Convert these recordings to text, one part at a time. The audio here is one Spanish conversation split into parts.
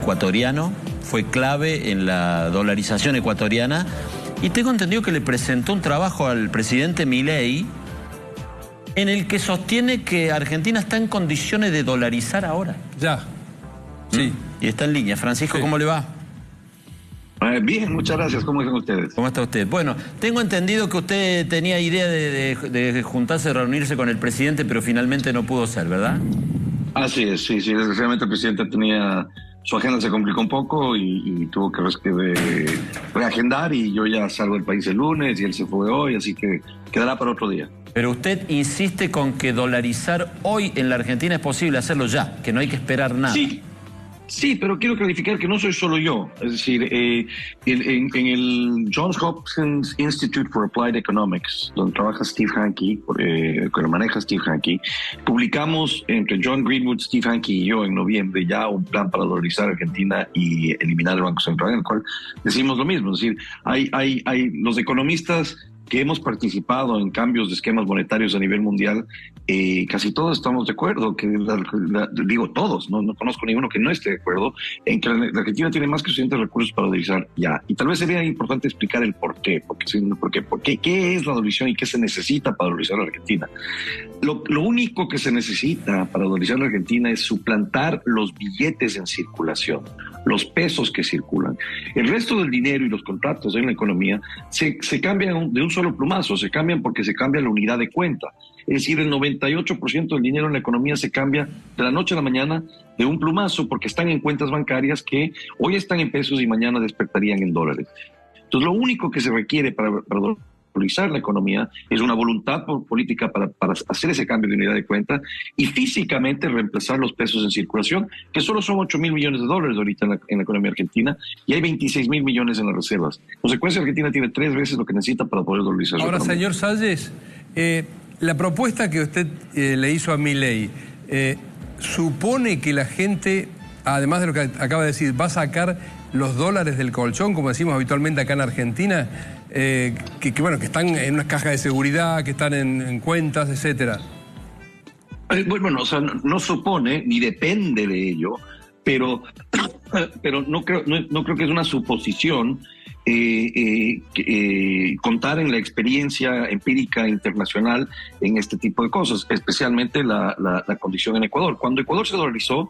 ecuatoriano, fue clave en la dolarización ecuatoriana, y tengo entendido que le presentó un trabajo al presidente Milei en el que sostiene que Argentina está en condiciones de dolarizar ahora. Ya, sí. Y está en línea. Francisco, Sí. ¿cómo le va? Bien, muchas gracias. ¿Cómo están ustedes? ¿Cómo está usted? Bueno, tengo entendido que usted tenía idea de juntarse, reunirse con el presidente, pero finalmente no pudo ser, ¿verdad? Así es, sí. Desgraciadamente el presidente tenía... Su agenda se complicó un poco y tuvo que reagendar, y yo ya salgo del país el lunes y él se fue hoy, así que quedará para otro día. Pero usted insiste con que dolarizar hoy en la Argentina es posible hacerlo ya, que no hay que esperar nada. Sí, pero quiero clarificar que no soy solo yo. Es decir, en el Johns Hopkins Institute for Applied Economics, donde trabaja Steve Hanke, que lo maneja Steve Hanke, publicamos entre John Greenwood, Steve Hanke y yo en noviembre ya un plan para dolarizar Argentina y eliminar el Banco Central, en el cual decimos lo mismo. Es decir, hay los economistas que hemos participado en cambios de esquemas monetarios a nivel mundial, casi todos estamos de acuerdo, digo todos, no conozco ninguno que no esté de acuerdo, en que la Argentina tiene más que suficientes recursos para dolarizar ya. Y tal vez sería importante explicar el por qué, qué es la dolarización y qué se necesita para dolarizar la Argentina. Lo único que se necesita para dolarizar la Argentina es suplantar los billetes en circulación, los pesos que circulan. El resto del dinero y los contratos en la economía se cambian de un solo plumazo, se cambian porque se cambia la unidad de cuenta. Es decir, el 98% del dinero en la economía se cambia de la noche a la mañana de un plumazo, porque están en cuentas bancarias que hoy están en pesos y mañana despertarían en dólares. Entonces, lo único que se requiere para dolarizar la economía es una voluntad política para hacer ese cambio de unidad de cuenta y físicamente reemplazar los pesos en circulación, que solo son 8.000 millones de dólares ahorita en la economía argentina, y hay 26.000 millones en las reservas. En consecuencia, Argentina tiene 3 veces lo que necesita para poder dolarizar. Ahora, señor Salles, la propuesta que usted le hizo a Milei, supone que la gente, además de lo que acaba de decir, va a sacar los dólares del colchón, como decimos habitualmente acá en Argentina, que están en unas cajas de seguridad, que están en cuentas, etcétera. Bueno, o sea, no supone ni depende de ello, pero no creo que es una suposición contar en la experiencia empírica internacional en este tipo de cosas, especialmente la condición en Ecuador. Cuando Ecuador se dolarizó,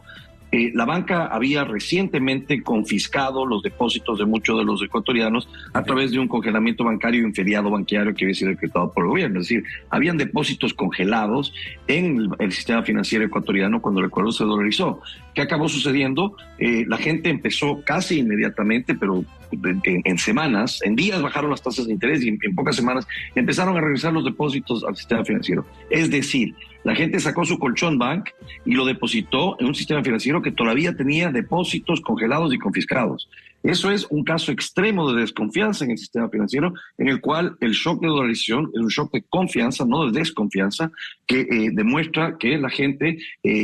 la banca había recientemente confiscado los depósitos de muchos de los ecuatorianos a través de un congelamiento bancario y un feriado bancario que había sido decretado por el gobierno. Es decir, habían depósitos congelados en el sistema financiero ecuatoriano cuando el Ecuador se dolarizó. ¿Qué acabó sucediendo? La gente empezó casi inmediatamente, pero en semanas, en días bajaron las tasas de interés y en pocas semanas empezaron a regresar los depósitos al sistema financiero. Es decir, la gente sacó su colchón bank y lo depositó en un sistema financiero que todavía tenía depósitos congelados y confiscados. Eso es un caso extremo de desconfianza en el sistema financiero, en el cual el shock de dolarización es un shock de confianza, no de desconfianza, que demuestra que la gente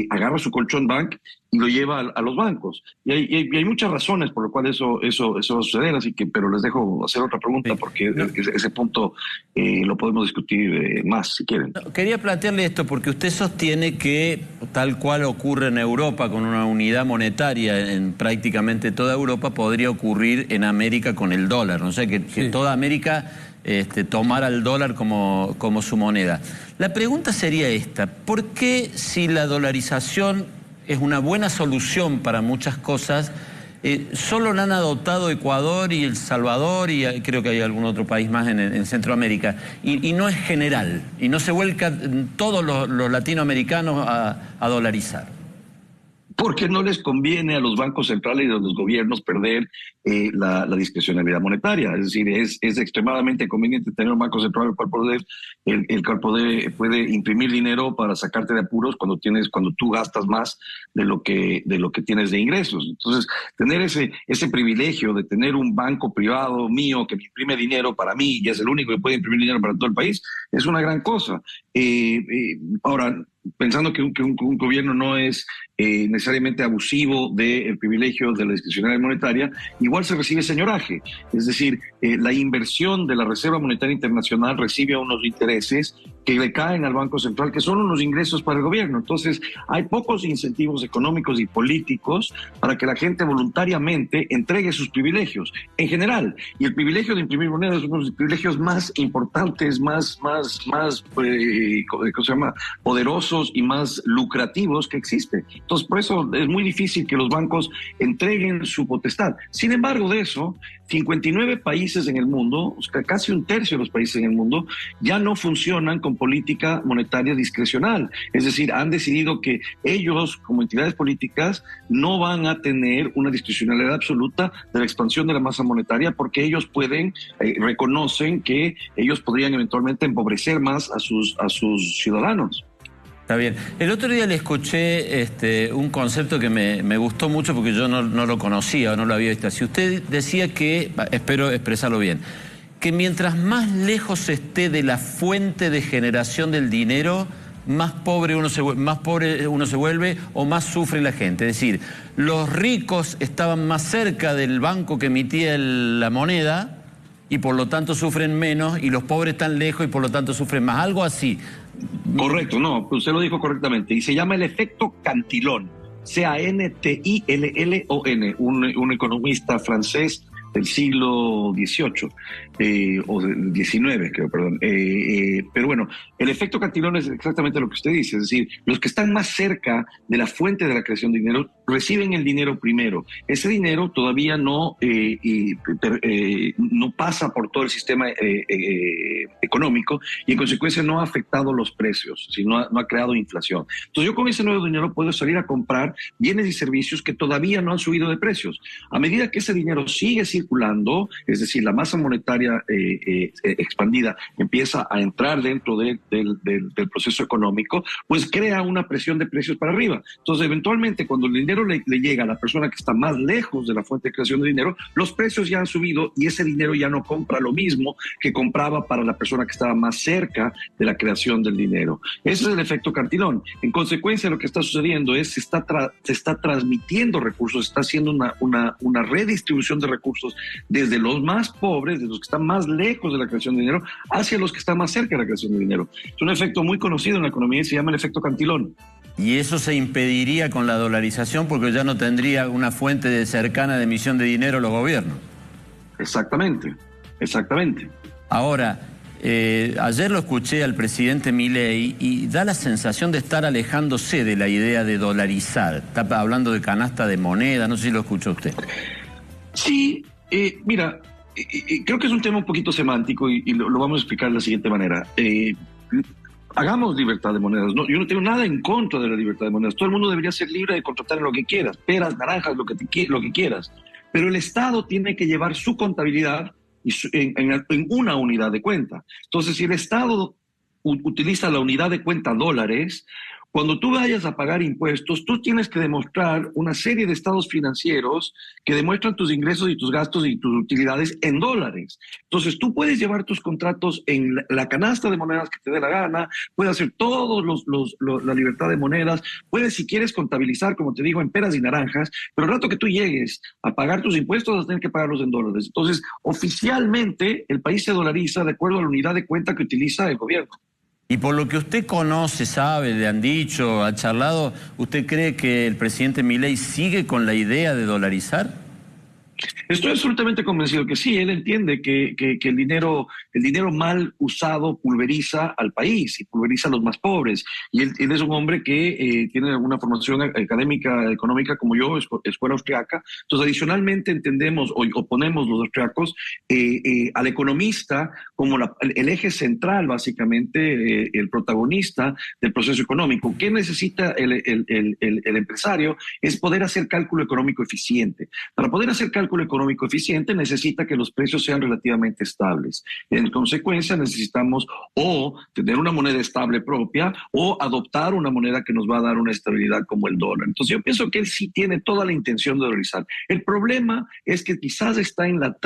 agarra su colchón bank y lo lleva a los bancos. Y hay muchas razones por las cuales eso va a suceder, así que, pero les dejo hacer otra pregunta, sí, porque ese punto lo podemos discutir más, si quieren. Quería plantearle esto, porque usted sostiene que, tal cual ocurre en Europa con una unidad monetaria en prácticamente toda Europa, podría ocurrir en América con el dólar, ¿no? O sea, que toda América tomara el dólar como su moneda. La pregunta sería esta: ¿por qué, si la dolarización es una buena solución para muchas cosas, solo la han adoptado Ecuador y El Salvador, y creo que hay algún otro país más en Centroamérica, y no es general, y no se vuelcan todos los latinoamericanos a dolarizar? Porque no les conviene a los bancos centrales y a los gobiernos perder la discrecionalidad monetaria. Es decir, es extremadamente conveniente tener un banco central el cual puede imprimir dinero para sacarte de apuros cuando tú gastas más de lo que tienes de ingresos. Entonces, tener ese privilegio de tener un banco privado mío que me imprime dinero para mí y es el único que puede imprimir dinero para todo el país, es una gran cosa. Ahora, pensando que un gobierno no es necesariamente abusivo del privilegio de la discrecionalidad monetaria, igual se recibe señoraje. Es decir, la inversión de la Reserva Monetaria Internacional recibe unos intereses que le caen al Banco Central, que son unos ingresos para el gobierno. Entonces, hay pocos incentivos económicos y políticos para que la gente voluntariamente entregue sus privilegios en general. Y el privilegio de imprimir moneda es uno de los privilegios más importantes, más ¿cómo se llama?, poderosos y más lucrativos que existe. Entonces, por eso es muy difícil que los bancos entreguen su potestad. Sin embargo, de eso, 59 países en el mundo, casi un tercio de los países en el mundo, ya no funcionan con política monetaria discrecional. Es decir, han decidido que ellos, como entidades políticas, no van a tener una discrecionalidad absoluta de la expansión de la masa monetaria, porque ellos reconocen que ellos podrían eventualmente empobrecer más a sus ciudadanos. Está bien. El otro día le escuché un concepto que me gustó mucho porque yo no lo conocía o no lo había visto. Si usted decía que, espero expresarlo bien, que mientras más lejos esté de la fuente de generación del dinero, más pobre uno se vuelve o más sufre la gente. Es decir, los ricos estaban más cerca del banco que emitía la moneda y por lo tanto sufren menos, y los pobres están lejos y por lo tanto sufren más. Algo así. Correcto, no, usted lo dijo correctamente. Y se llama el efecto Cantillon, Cantillon, un economista francés del siglo XVIII, o del XIX, creo, perdón. Pero bueno, el efecto Cantillon es exactamente lo que usted dice, es decir, los que están más cerca de la fuente de la creación de dinero reciben el dinero primero. Ese dinero todavía no pasa por todo el sistema económico y en consecuencia no ha afectado los precios, no ha creado inflación. Entonces yo con ese nuevo dinero puedo salir a comprar bienes y servicios que todavía no han subido de precios. A medida que ese dinero sigue circulando, es decir, la masa monetaria expandida empieza a entrar dentro del proceso económico, pues crea una presión de precios para arriba. Entonces, eventualmente, cuando el dinero le llega a la persona que está más lejos de la fuente de creación de dinero, los precios ya han subido y ese dinero ya no compra lo mismo que compraba para la persona que estaba más cerca de la creación del dinero. Ese es el efecto Cantillon. En consecuencia, lo que está sucediendo es que se está transmitiendo recursos, se está haciendo una redistribución de recursos desde los más pobres, de los que están más lejos de la creación de dinero, hacia los que están más cerca de la creación de dinero. Es un efecto muy conocido en la economía y se llama el efecto Cantillon. Y eso se impediría con la dolarización porque ya no tendría una fuente cercana de emisión de dinero los gobiernos. Exactamente. Ahora, ayer lo escuché al presidente Milei y da la sensación de estar alejándose de la idea de dolarizar. Está hablando de canasta de moneda, no sé si lo escuchó usted. Sí, mira, creo que es un tema un poquito semántico y lo vamos a explicar de la siguiente manera. Hagamos libertad de monedas. No, yo no tengo nada en contra de la libertad de monedas. Todo el mundo debería ser libre de contratar lo que quieras, peras, naranjas, lo que quieras. Pero el Estado tiene que llevar su contabilidad en una unidad de cuenta. Entonces, si el Estado utiliza la unidad de cuenta dólares, cuando tú vayas a pagar impuestos, tú tienes que demostrar una serie de estados financieros que demuestran tus ingresos y tus gastos y tus utilidades en dólares. Entonces, tú puedes llevar tus contratos en la canasta de monedas que te dé la gana, puedes hacer la libertad de monedas, puedes, si quieres, contabilizar, como te digo, en peras y naranjas, pero el rato que tú llegues a pagar tus impuestos, vas a tener que pagarlos en dólares. Entonces, oficialmente, el país se dolariza de acuerdo a la unidad de cuenta que utiliza el gobierno. Y por lo que usted conoce, sabe, le han dicho, ha charlado, ¿usted cree que el presidente Milei sigue con la idea de dolarizar? Estoy absolutamente convencido que sí. Él entiende que el dinero mal usado pulveriza al país y pulveriza a los más pobres. Y él es un hombre que tiene alguna formación académica, económica como yo, escuela austriaca. Entonces, adicionalmente entendemos o ponemos los austriacos al economista como el eje central, básicamente, el protagonista del proceso económico. ¿Qué necesita el empresario? Es poder hacer cálculo económico eficiente. Para poder hacer cálculo económico eficiente necesita que los precios sean relativamente estables. En consecuencia, necesitamos o tener una moneda estable propia o adoptar una moneda que nos va a dar una estabilidad como el dólar. Entonces, yo pienso que él sí tiene toda la intención de dolarizar. El problema es que quizás está en la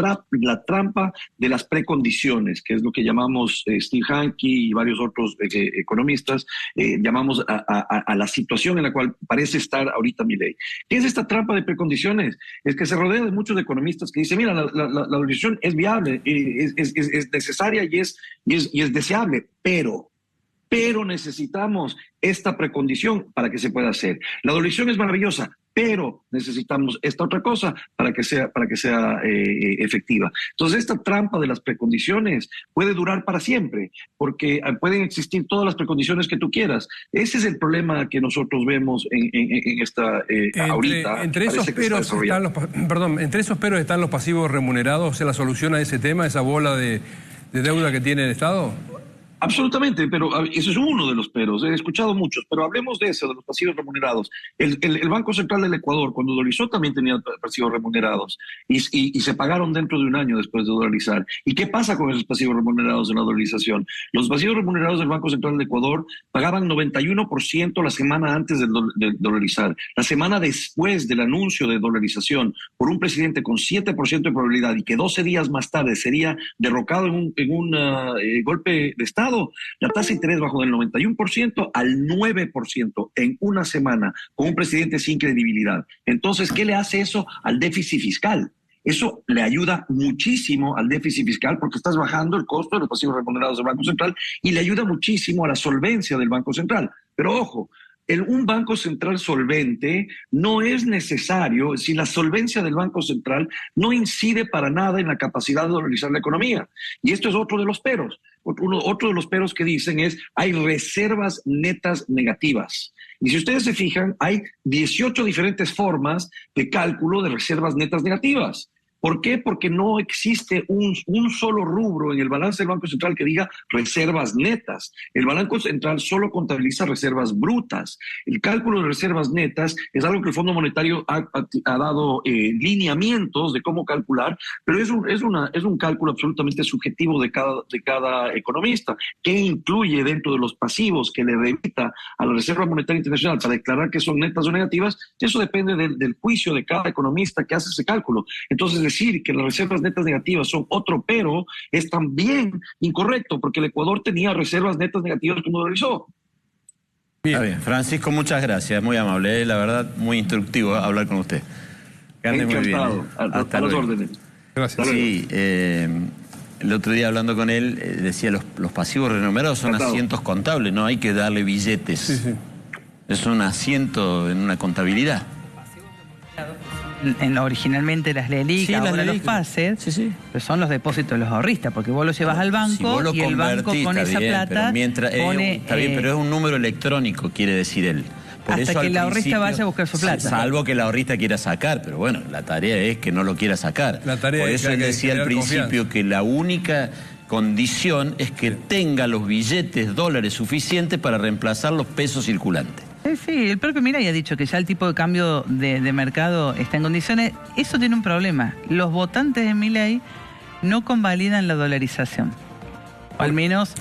trampa de las precondiciones, que es lo que llamamos Steve Hanke y varios otros economistas, llamamos a la situación en la cual parece estar ahorita Milei. ¿Qué es esta trampa de precondiciones? Es que se rodea de muchos economistas que dicen, mira, la dolarización es viable, es necesaria y es deseable, pero pero necesitamos esta precondición para que se pueda hacer. La dolarización es maravillosa, pero necesitamos esta otra cosa para que sea efectiva. Entonces, esta trampa de las precondiciones puede durar para siempre, porque pueden existir todas las precondiciones que tú quieras. Ese es el problema que nosotros vemos en esta ahorita. Entre esos peros están los pasivos remunerados. ¿Se la solución a ese tema, esa bola de deuda que tiene el Estado? Absolutamente, pero ese es uno de los peros. He escuchado muchos, pero hablemos de eso, de los pasivos remunerados. El Banco Central del Ecuador, cuando dolarizó, también tenía pasivos remunerados y se pagaron dentro de un año después de dolarizar. ¿Y qué pasa con esos pasivos remunerados en la dolarización? Los pasivos remunerados del Banco Central del Ecuador pagaban 91% la semana antes de dolarizar. La semana después del anuncio de dolarización por un presidente con 7% de probabilidad y que 12 días más tarde sería derrocado en un golpe de Estado, la tasa de interés bajó del 91% al 9% en una semana, con un presidente sin credibilidad. Entonces, ¿qué le hace eso al déficit fiscal? Eso le ayuda muchísimo al déficit fiscal porque estás bajando el costo de los pasivos remunerados del Banco Central y le ayuda muchísimo a la solvencia del Banco Central. Pero ojo, un Banco Central solvente no es necesario, si la solvencia del Banco Central no incide para nada en la capacidad de dolarizar la economía. Y esto es otro de los peros. Otro de los peros que dicen es, hay reservas netas negativas. Y si ustedes se fijan, hay 18 diferentes formas de cálculo de reservas netas negativas. ¿Por qué? Porque no existe un solo rubro en el balance del Banco Central que diga reservas netas. El Banco Central solo contabiliza reservas brutas. El cálculo de reservas netas es algo que el Fondo Monetario ha dado lineamientos de cómo calcular, pero es un cálculo absolutamente subjetivo de cada economista, que incluye dentro de los pasivos que le remita a la Reserva Monetaria Internacional para declarar que son netas o negativas. Eso depende del juicio de cada economista que hace ese cálculo. Entonces, decir que las reservas netas negativas son otro pero es también incorrecto, porque el Ecuador tenía reservas netas negativas cuando dolarizó. Está bien, Francisco, muchas gracias, muy amable, la verdad, muy instructivo hablar con usted. Que ande muy bien. Hasta las órdenes. Gracias. Sí, el otro día hablando con él, decía los pasivos renumerados son asientos contables, no hay que darle billetes. Sí, sí. Es un asiento en una contabilidad. Originalmente las LELIC, ahora los PASED, pero son los depósitos de los ahorristas, porque vos los llevas al banco y el banco con esa plata pone... Está bien, pero es un número electrónico, quiere decir él. Hasta que el ahorrista vaya a buscar su plata. Salvo que el ahorrista quiera sacar, pero bueno, la tarea es que no lo quiera sacar. Por eso él decía al principio que la única condición es que tenga los billetes dólares suficientes para reemplazar los pesos circulantes. Sí, el propio Milei ha dicho que ya el tipo de cambio de mercado está en condiciones. Eso tiene un problema. Los votantes de Milei no convalidan la dolarización. O al menos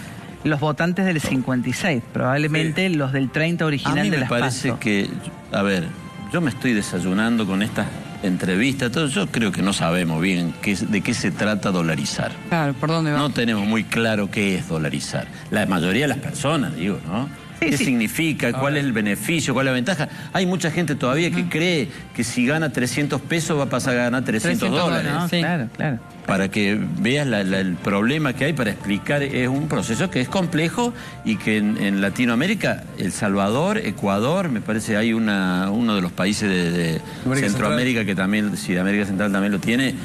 los votantes del 56. Probablemente los del 30 original de las PASO. A mí me parece que, a ver, yo me estoy desayunando con estas entrevistas. Todo, yo creo que no sabemos bien de qué se trata dolarizar. Claro, ¿por dónde va? No tenemos muy claro qué es dolarizar. La mayoría de las personas, digo, ¿no? ¿Qué significa? ¿Cuál es el beneficio? ¿Cuál es la ventaja? Hay mucha gente todavía que cree que si gana 300 pesos va a pasar a ganar 300 dólares. No, sí. Claro. Para que veas el problema que hay para explicar, es un proceso que es complejo y que en Latinoamérica, El Salvador, Ecuador, me parece hay uno de los países de Centroamérica que también, sí, de América Central también lo tiene.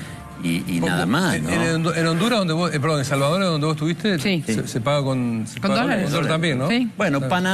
Y nada más, ¿no? En Honduras, en Salvador, donde vos estuviste, sí. se paga con dólares. Con dólar también, ¿no? Sí. Bueno, Panamá